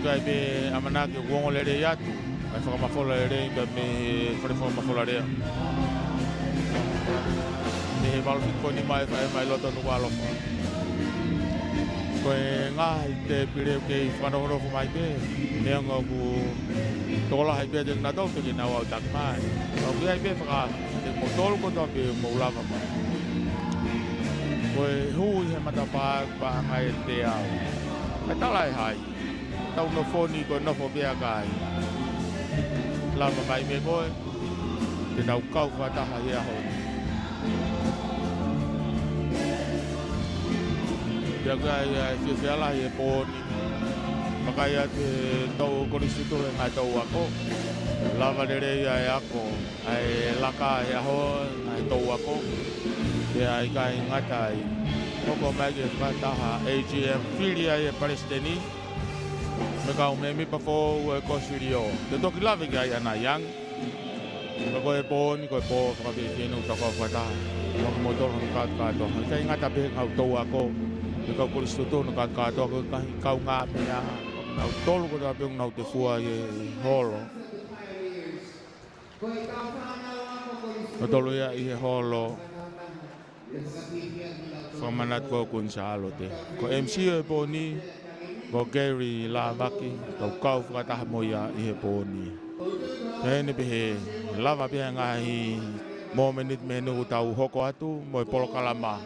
kai be amana ke wongo le re atu ai whakamafola e rei ka me whakamafola rea me he walwhi koni mai mai lota nuku alofa koe ngā i te pire kei whanahorofu mai pe me anga ku tola hai pe te ngā tau te ki nau au tak mai au ki hai pe whaka te motolu kota pe maulava mai koe hui he matapaa ngai e te au kai tala e hai tau no foni koe nofo pia kai lama mai me koe te nau kau whataha i aho pia kai whiawhiala i e pōni makai a te tau korisitu e ngai tau ako lama rere i e ako ai laka i aho ai tau ako pia i kai ngata i koko mai ke whataha AGM whiria i e Palestini me kau me mi pafo e kosirio te toki lawe ki ai ana yang me koe pōni koe pō whakapi whinu tako whataha whaka motoro no kātkato kai ngata pe kau tau ako me kau koristoto no kātkato kau ngā mea kau tolu ko ta peung nau te fua i holo no tolu ia i holo whamanat ko kunsa alo te ko MC e pōni ko Gary Lavaki tau kau whakataha moia i he pōni. Hene pehe lava pehe ngahi momenit me nuku tau hoko atu mo e polo kalama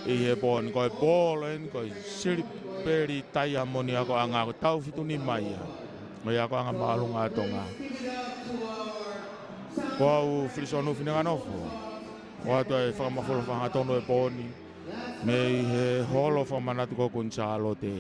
i he pōni. Ko e polo en ko e siriperi tai amoni ako anga ko tau fituni mai ya. Mo i ako anga maalunga atonga. Ko au frisonu whininga nofo. Ko atu e whakamafolo whangatono e pōni. Me i he holo whamanatu ko kunsa alo te.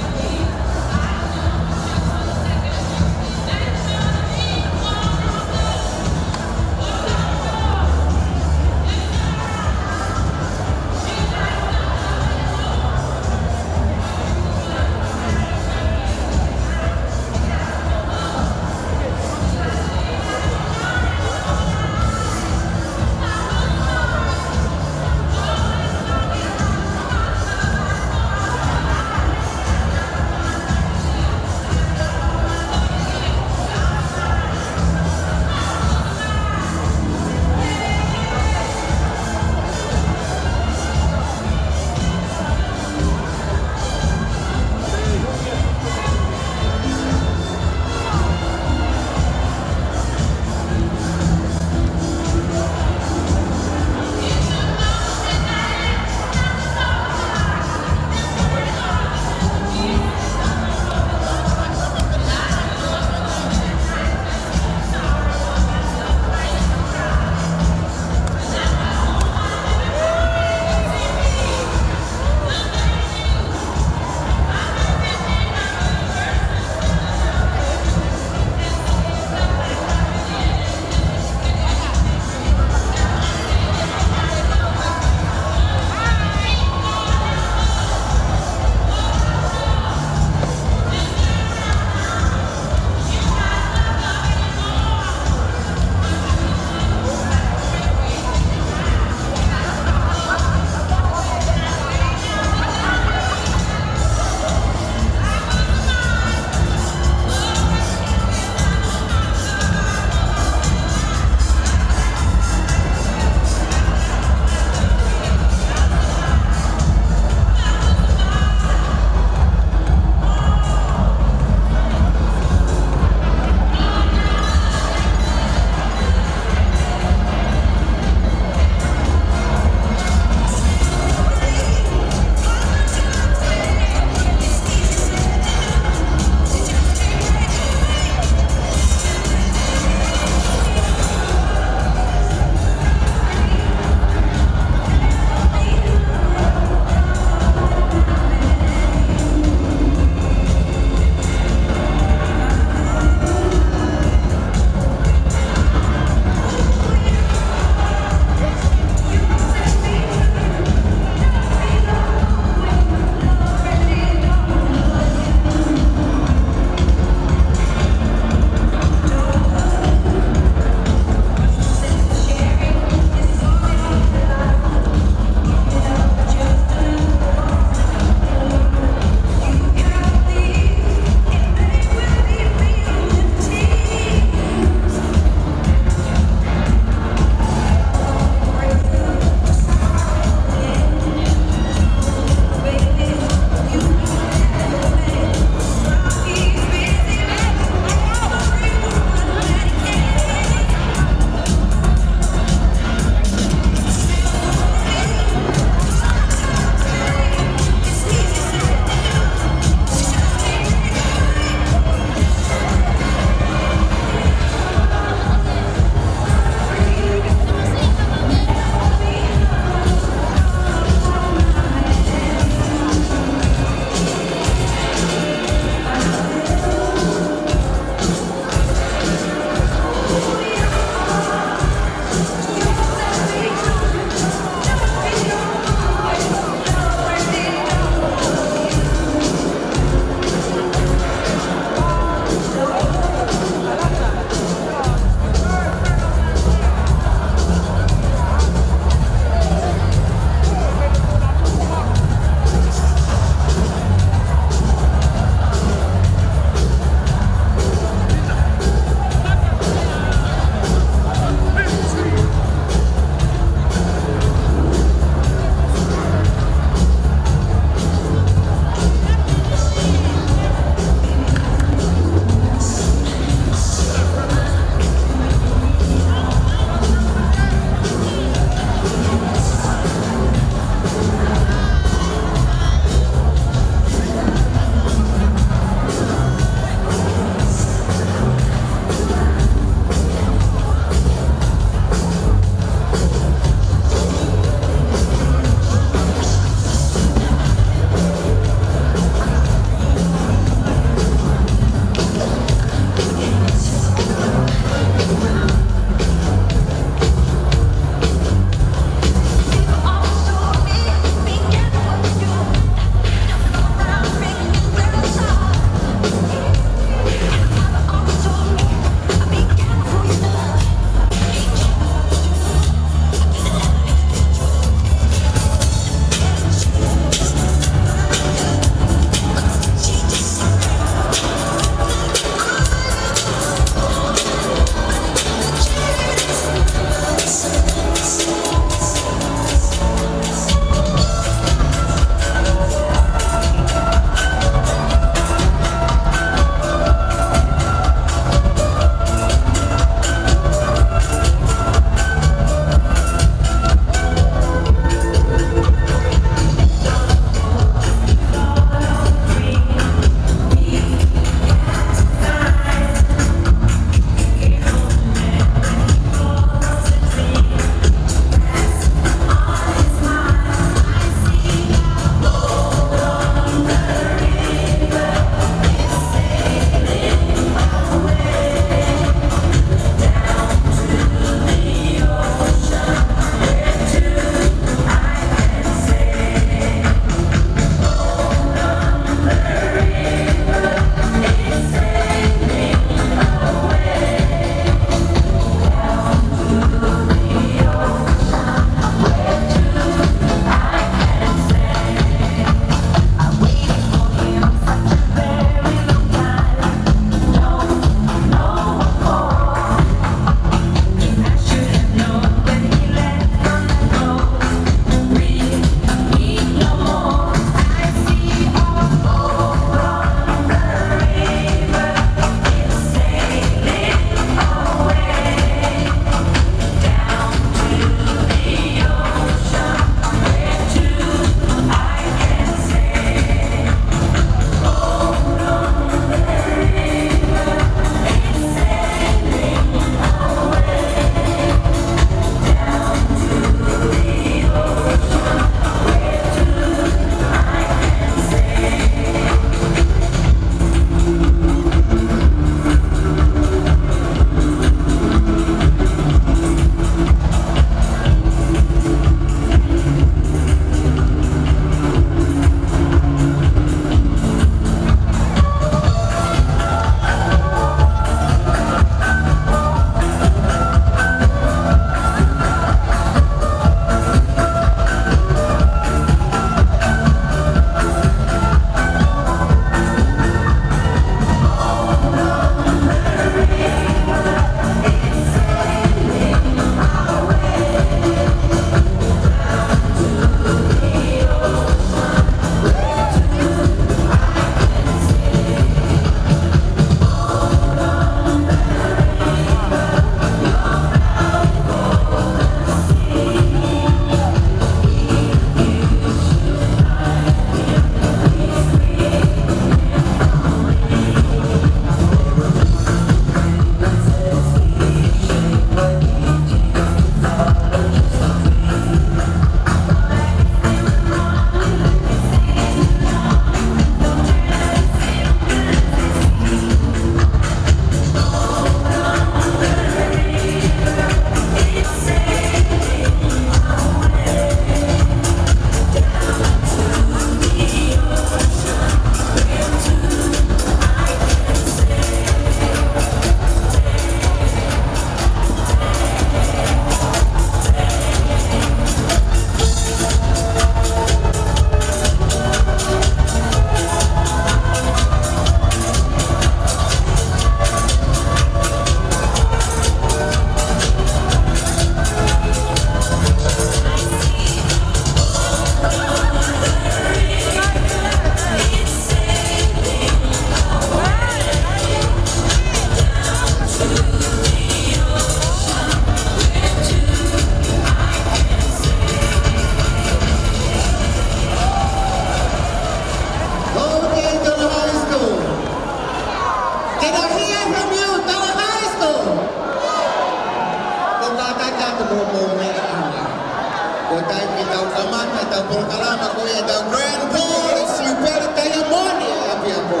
Kotay kita ukaman atau program ako the Grand Boys Super Diamond api ako.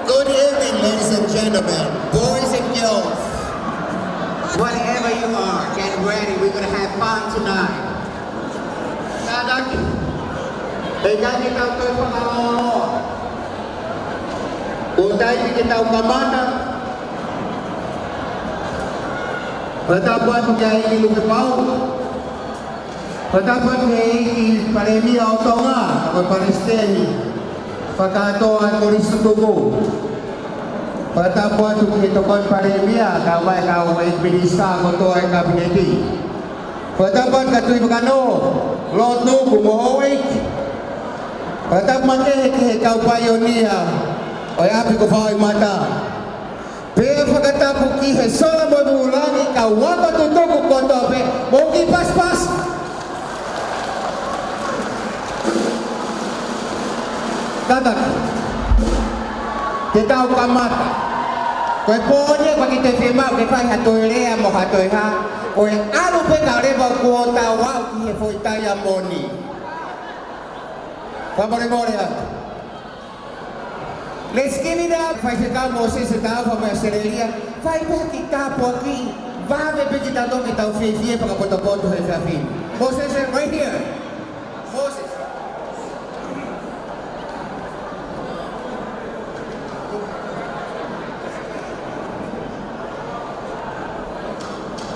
Good evening, ladies and gentlemen, boys and girls. Whatever you are, get ready. We're gonna have fun tonight. Sadak, dengan kita tuh pengalaman. Kotay kita ukaman. Pertabuan menjadi ilmu kepau. Pertabuan menjadi paremi autonga atau paresteni. Pakatoan tulis tubuh. Pertabuan tu kita kon paremi kawai kawai bisa kotor kabineti. Pertabuan katui bekano. Lotu kumohoi. Pertabuan ke kau payonia. Oi api ko fai mata. Pea pagkata puki hesola mo bulan ikaw wala tutok ko tope mogi pas-pas tatak kita ukamata koe ponye kwa kita fema ke fai hatoilea mo hatoiha koe alu pe kareba kuota wa ki foita ya moni pamore let's give it up. Faz chegar você estava para a sereia. Vai para kita por aqui. Vai ver que kita dong kita fez para ponto refafi. Moses right here. Moses.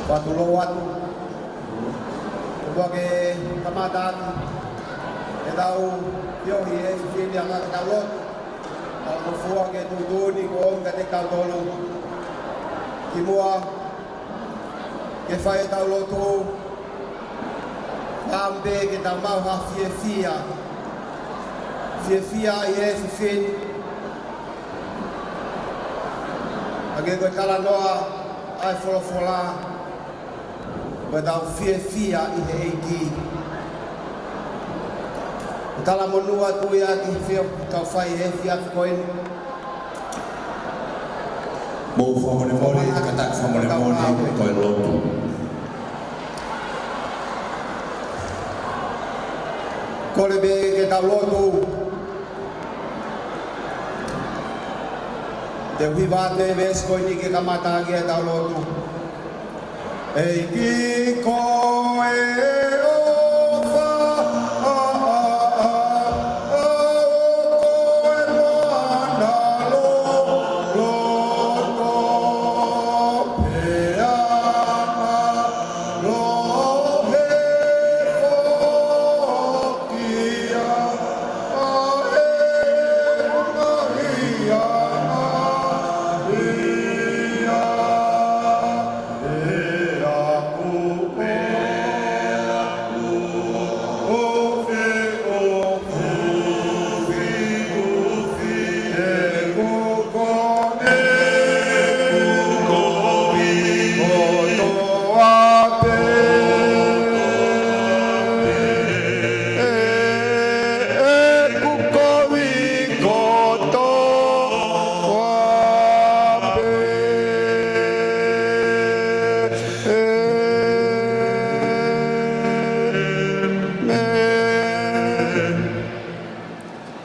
Patulungan sebagai kamadan kita yung i-feel yang kalot. Ang fuwa ke tuduni ko ang katik tolo kimua ke fai taulo tu ambe ke tamau ha fia yes fin age ko kala noa ai fola badau fia i heiki kala monua tu ya ki fia ka fai e fia koin mo famole katak famole ko lotu kole be ke ta lotu de vivate ves ko ni ke kamata ke ta lotu ei ki ko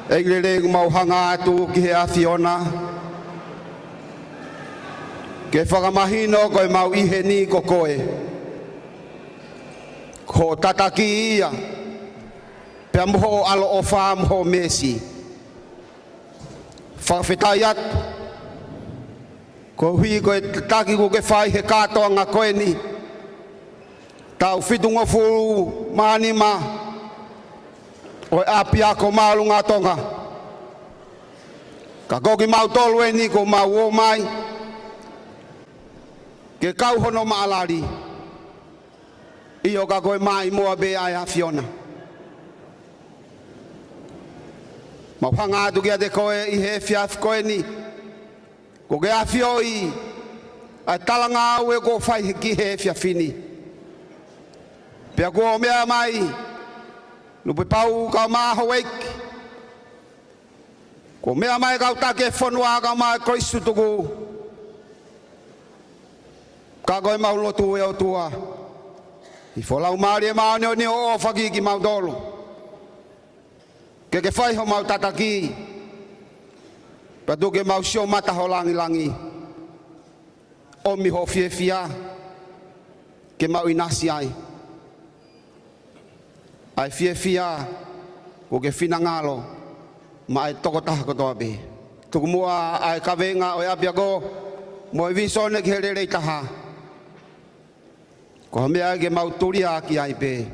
Eglere mau hanga tu ki a Fiona ke whakamahino koe mau iheni ko koe ko tataki ia pe amho alo o fam ho mesi whawhetaiat ko hui koe tataki ko ke whai he katoa ngā koe ni tau whitunga furu maanima o api ako malu ngā tonga. Ka koki mau tolu e ni ko mau o mai. Ke kau hono maalari. Iyo ka koe mai mua be ai a Fiona. Mau hanga atu kia te koe i he fiaf koe ni. Ko ke a fioi. A talanga au e ko fai ki he fiafini. Pea ko mea mai. Lupe pau ka maho weik. Ko mea mai kau take whanua ka mai koisu tuku. Ka koe mau lotu e o tua. I folau maari e maone o ni o whaki ki mau dolu. Ke whai ho mau tataki. Padu ke mau sio mata ho langi langi. O mi ho fie fia. Ke mau inasi ai. Ai fie fia. Ko ke fina ngalo. Ma ai toko taha kotoa be. Tuku mua ai kawenga o e apiago. Mo e visone ki herere taha. Ko mea ke mau turia ki ai pe.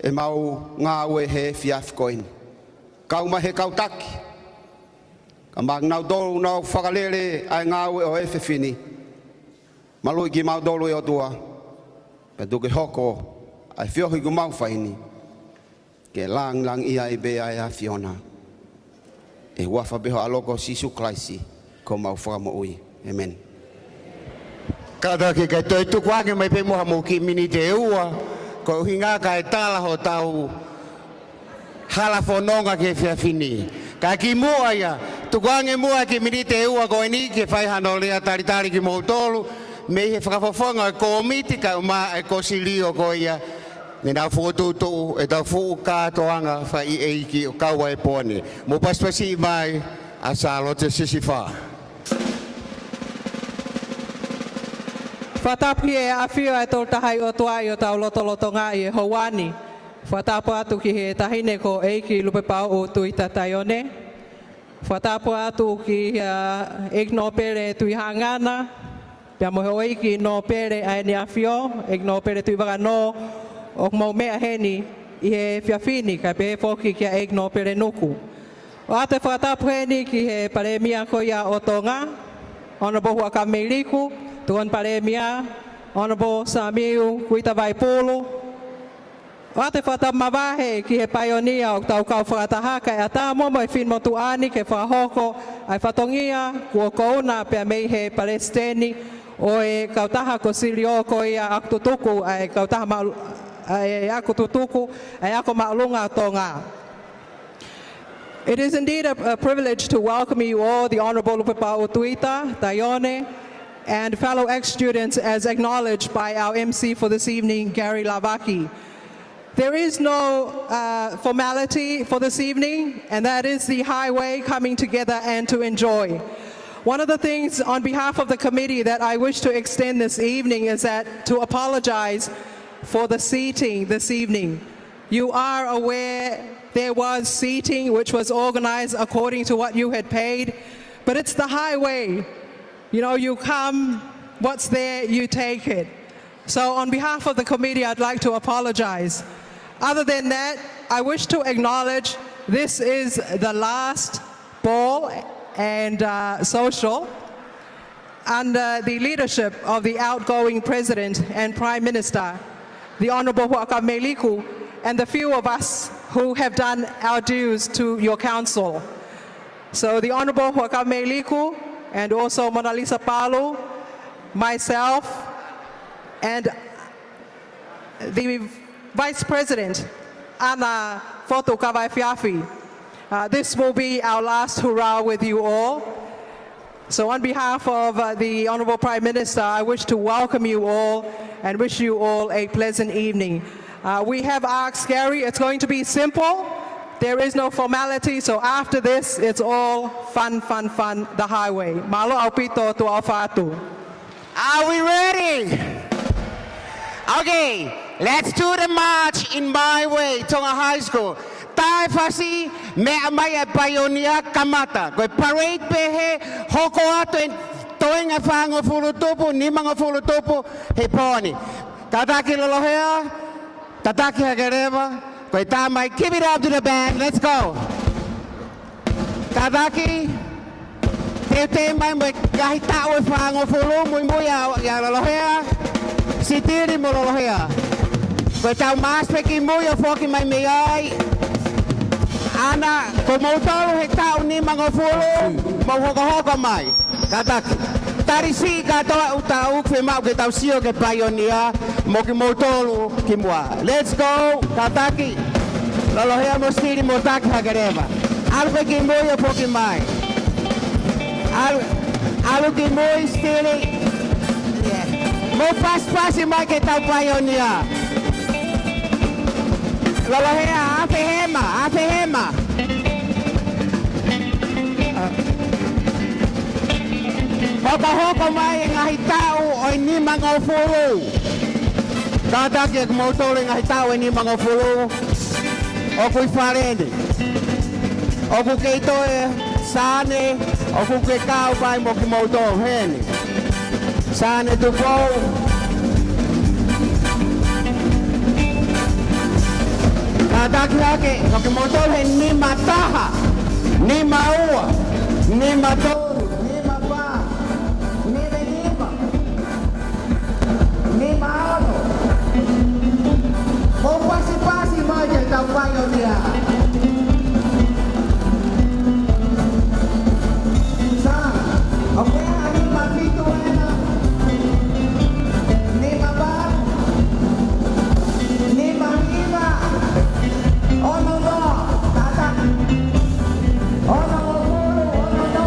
E mau ngā ue he fiaf koin. Kau mahe kau taki. Ka mak nau dolu nau whakalere ai ngā ue o e whiwhini. Malui ki mau dolu e o tua. Pe duke hoko ai whiohi ku mau whaini. Ke lang lang ia e be ai a Fiona. E wafa beho aloko sisu klaisi. Ko mau whakamo ui. Amen. Kada ke kai toi tuku ake mai pe moha mo ki mini te ua. Ko hinga kai tala ho tau hala fononga ke whiawhini. Ka ki mua ia. Tuku ange mua ki mini te ua ko ni ke whai hano lea tari ki mo tolu. Me he whakafofonga e ko miti ka uma e ko silio ko ia. Ne nau fukututu e tau fuku kātoanga whai e iki o kaua e pone. Mo paspasi mai a Salote Sisifa. Whatapi e awhio e tol tahai o tua i o tau loto ngā i e Hawani. Whatapo atu ki he tahine ko eiki lupe pau o tui tataione. Whatapo atu ki ek no pere tui hangana. Pia mo he eiki no pere ai ni awhio. Ek no pere tui waka no o mau mea heni i he whiawhini ka pe whoki kia ek no pere nuku. O ate whatapo heni ki he paremia ko ia o tonga. Ona bohua ka meiliku. Tuan Paremia, Honorable Samiu Kuita Vaipulu. O te whata mawahe ki he paionia o tau kau whakatahaka e ata momo e whin motu ani ke whahoko ai whatongia kua kouna pia mei he Palestini o e kautaha ko Silio ko ia akututuku ai kautaha ai akututuku ai ako maalunga tonga. It is indeed a privilege to welcome you all, the Honorable Lupepa Utuita, Taione, and fellow ex-students as acknowledged by our MC for this evening, Gary Lavaki. There is no formality for this evening, and that is the highway coming together and to enjoy. One of the things on behalf of the committee that I wish to extend this evening is that to apologize for the seating this evening. You are aware there was seating which was organized according to what you had paid, but it's the highway. You know, you come, what's there, you take it. So on behalf of the committee, I'd like to apologize. Other than that, I wish to acknowledge this is the last ball and social under the leadership of the outgoing President and Prime Minister, the Honorable Huaka Meliku, and the few of us who have done our dues to your council. So the Honorable Huaka Meliku, and also Mona Lisa Palu, myself, and the Vice President, Ana Fotu Kawai Fiafi. This will be our last hurrah with you all. So on behalf of the Honorable Prime Minister, I wish to welcome you all and wish you all a pleasant evening. We have asked Gary, it's going to be simple. There is no formality, so after this, it's all fun, fun, fun, the highway. Malo aupito tu aufatu. Are we ready? Okay, let's do the march in my way, Tonga High School. Tai fasi me amai e paionia kamata. Koe parade pehe, hoko ato en toenga whango fulutupu, nimanga fulutupu, he poni. Tataki lolohea, tataki hagereva. Koe tamai, give it up to the band, let's go. Tataki, te mai mo kahi tau e whango fulu, mui mui a lolohea, sitiri mo lolohea. Koe tau maspe ki mui o whoki mai me ai. Ana, ko mautoro he tau ni mga fulu, mauhoka mai. Tataki. Tarisi ka toa utau kwe mau ke tau sio ke paionia, mo ki mautoro ki mua. Let's go, tataki. Lolohea mo stiri mo taki hagereva. Alu ki mui o poki mai. Alu ki mui stiri. Mau pas-pas mai ke tau pioneer. Lalahea afehema. Hoko mai ngahi tau o ni mango furu. Tata ke motor ngahi tau ni mango furu. O kui farende. O ku ke to sane, o ku ke kau pai mo ki motor hene. Sane tu po. Tata ke o ki motor he ni mataha, ni maua, ni matoru. Mau pasi-pasi maja tau payo dia. Sa, apa yang ada mapito enak? Ni mabar, ni mamima, ono do, tata, ono do, ono do.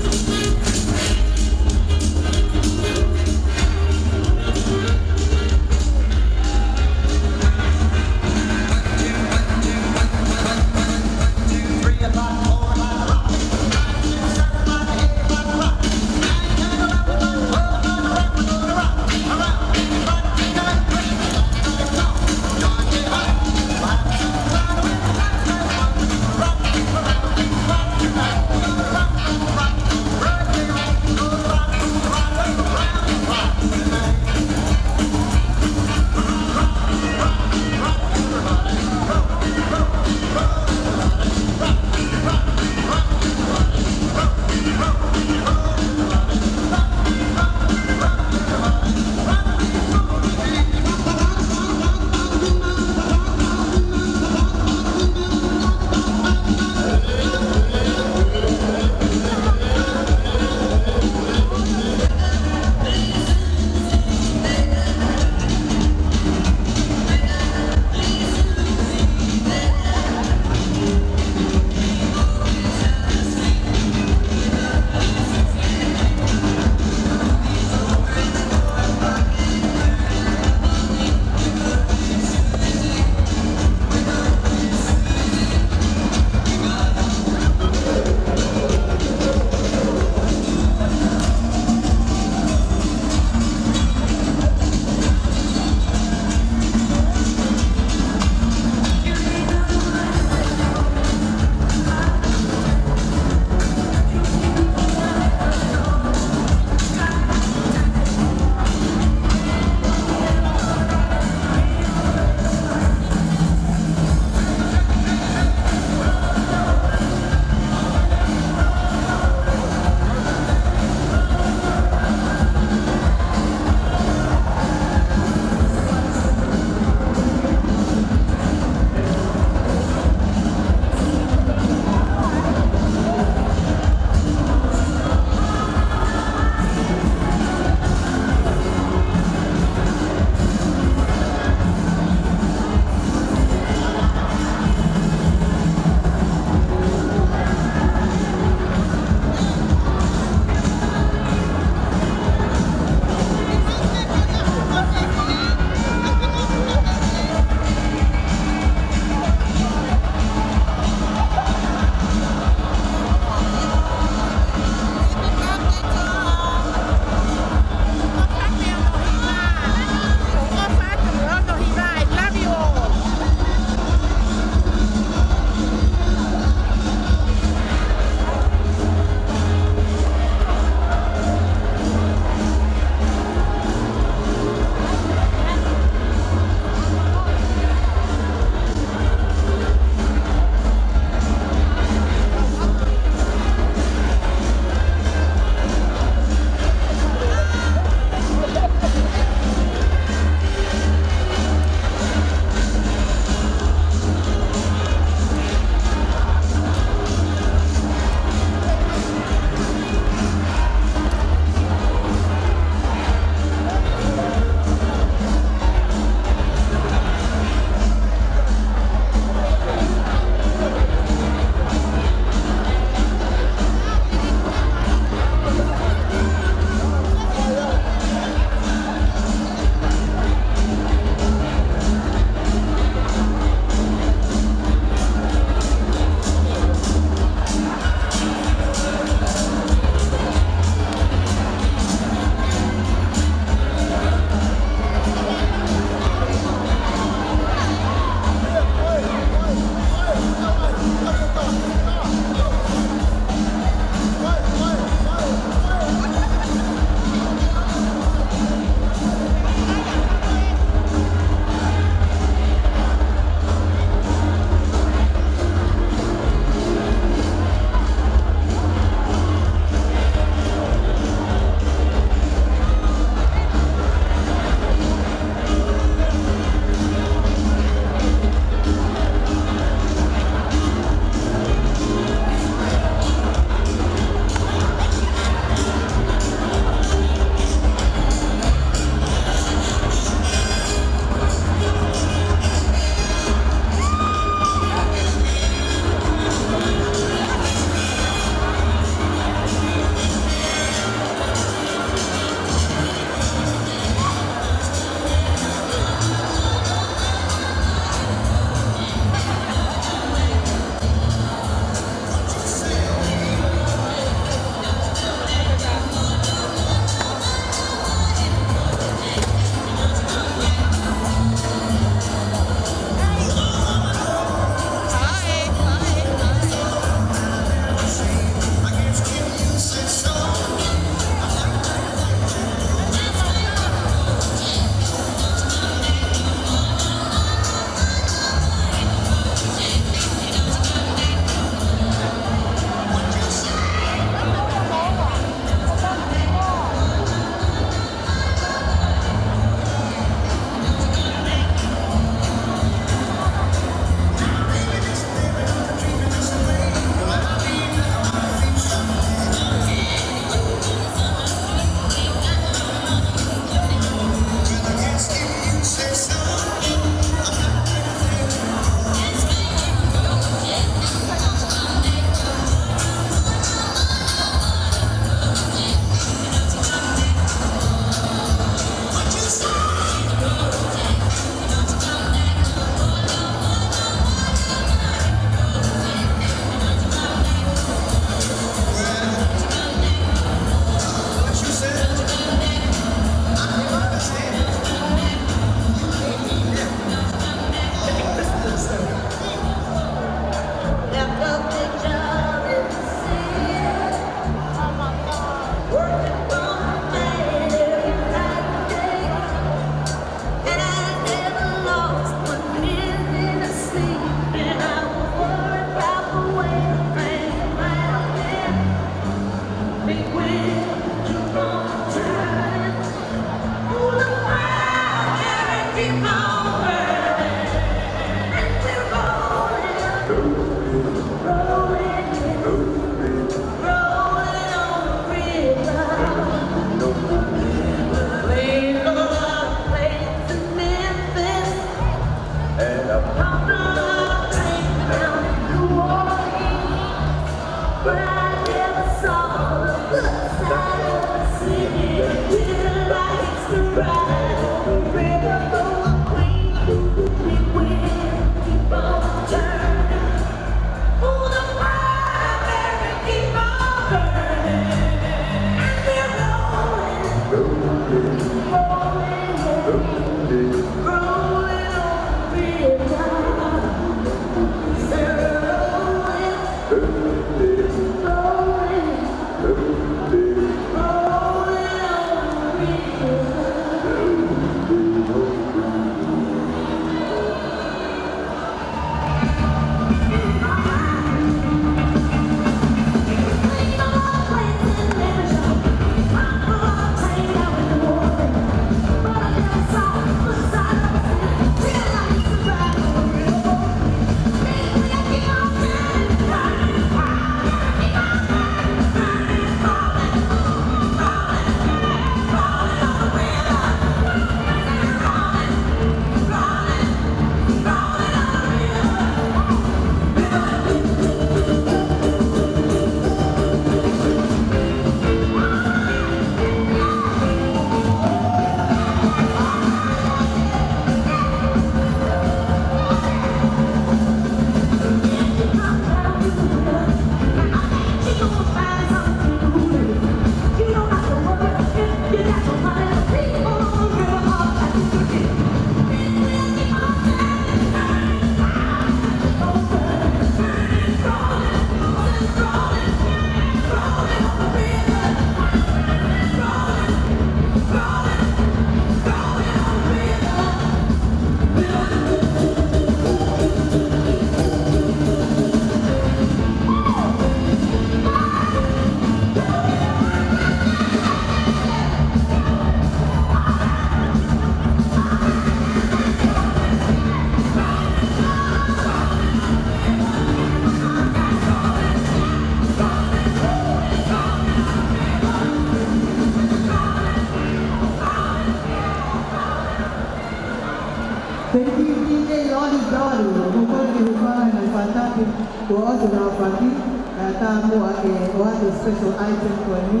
Special item for me.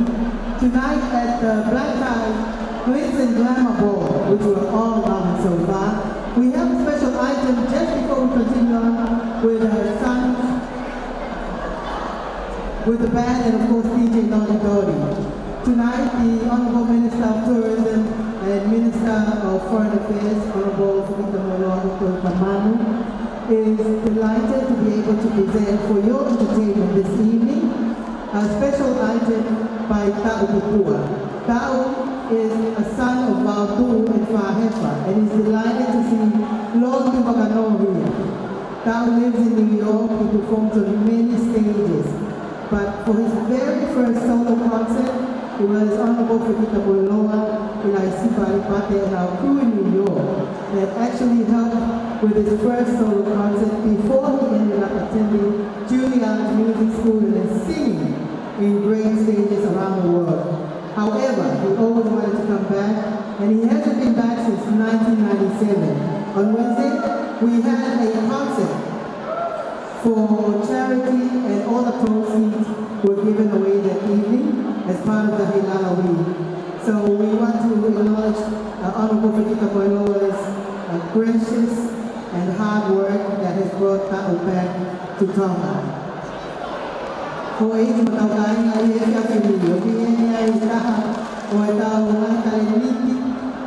Tonight at the Black Tie Glitz and Glamour Ball, which we're all loving so far, we have a special item just before we continue on with our sons, with the band and of course DJ Lonnie Doty. Tonight the Honorable Minister of Tourism and Minister of Foreign Affairs, Honorable Fumita Moloa Kamanu, is delighted to be able to present for your entertainment this evening a special item by Ta'u Pupua. Ta'u is a son of Mautu and Fahefa and is delighted to see Lord Tupakano here. Ta'u lives in New York. He performs on many stages. But for his very first solo concert, it was Honorable Fumita Moloa in Aisipari and our crew in New York that actually helped with his first solo concert before he ended up attending Juilliard Music School and then singing in great stages around the world. However, he always wanted to come back, and he hasn't been back since 1997. On Wednesday, we had a concert for charity, and all the proceeds were given away that evening as part of the Hilala Week. So we want to acknowledge Honorable Fumita Moloa's gracious and hard work that has brought Ta'u back to Tonga. Hoy matawag na iya ka New York, iya isa o tao na taleniti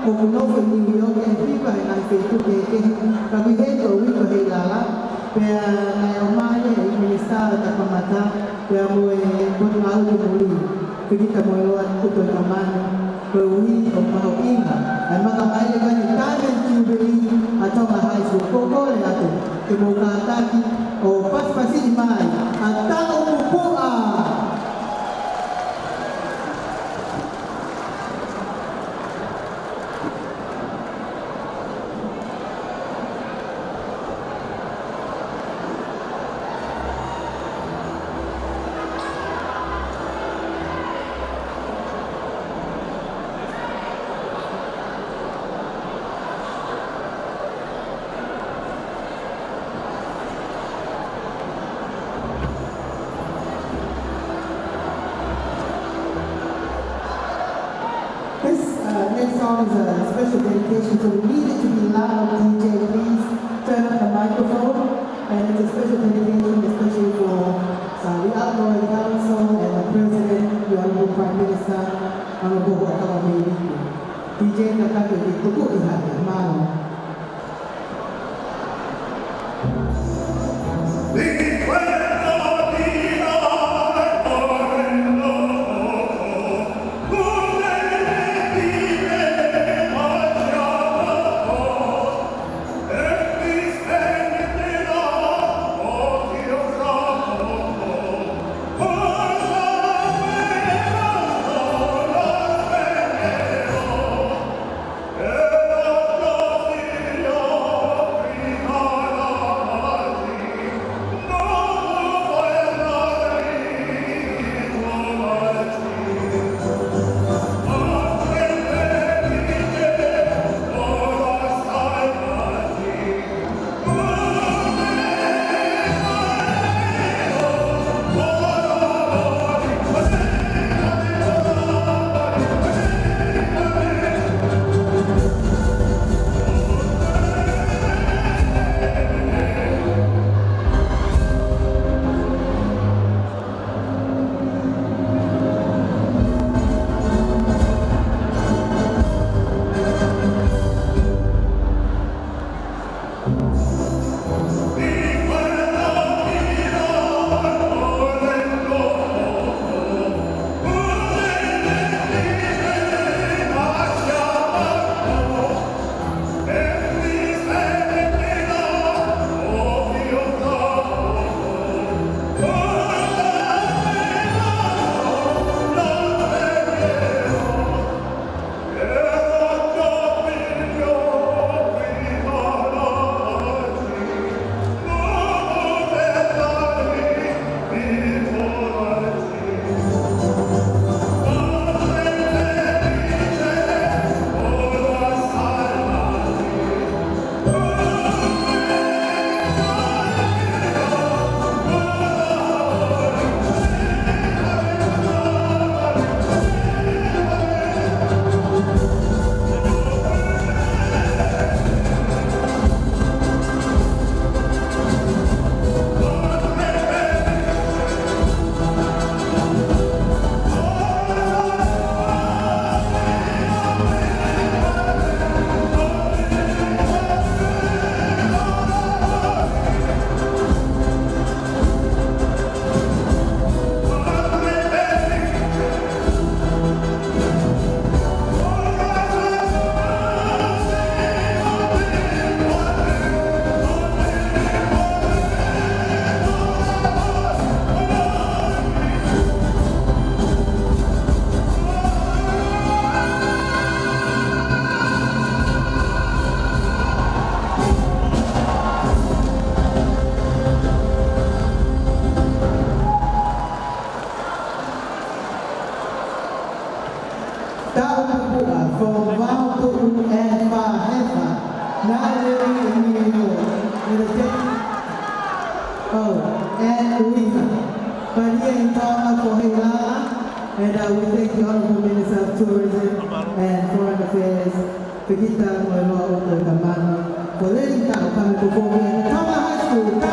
o kuno ko New York and pipa na Facebook ke kami heto wi ko hilala pe na umane minister ta pamata pe mo e bon mau ni muli kita mo at kuto naman pewi o mahawinga ay makamali ka ni Tamen Jubilee atau mahal suko le ato imukataki o paspasi imay at Ta'u Pupua. next song is a special dedication, so we need it to be loud. DJ, please turn up the microphone. And it's a special dedication, especially for the outgoing council and the president, the Honorable Prime Minister, Honorable Wakawami. DJ Nakaka di Tuku Ihati, Mano. From Wautu and Fahefa, now living in New York, with a and Uiha. But here in Tonga for Hilala, and we thank the Honorable Minister of Tourism and Foreign Affairs, Pekita Moeloa Oto Kamano, for letting Tao come before me at the Tonga High School.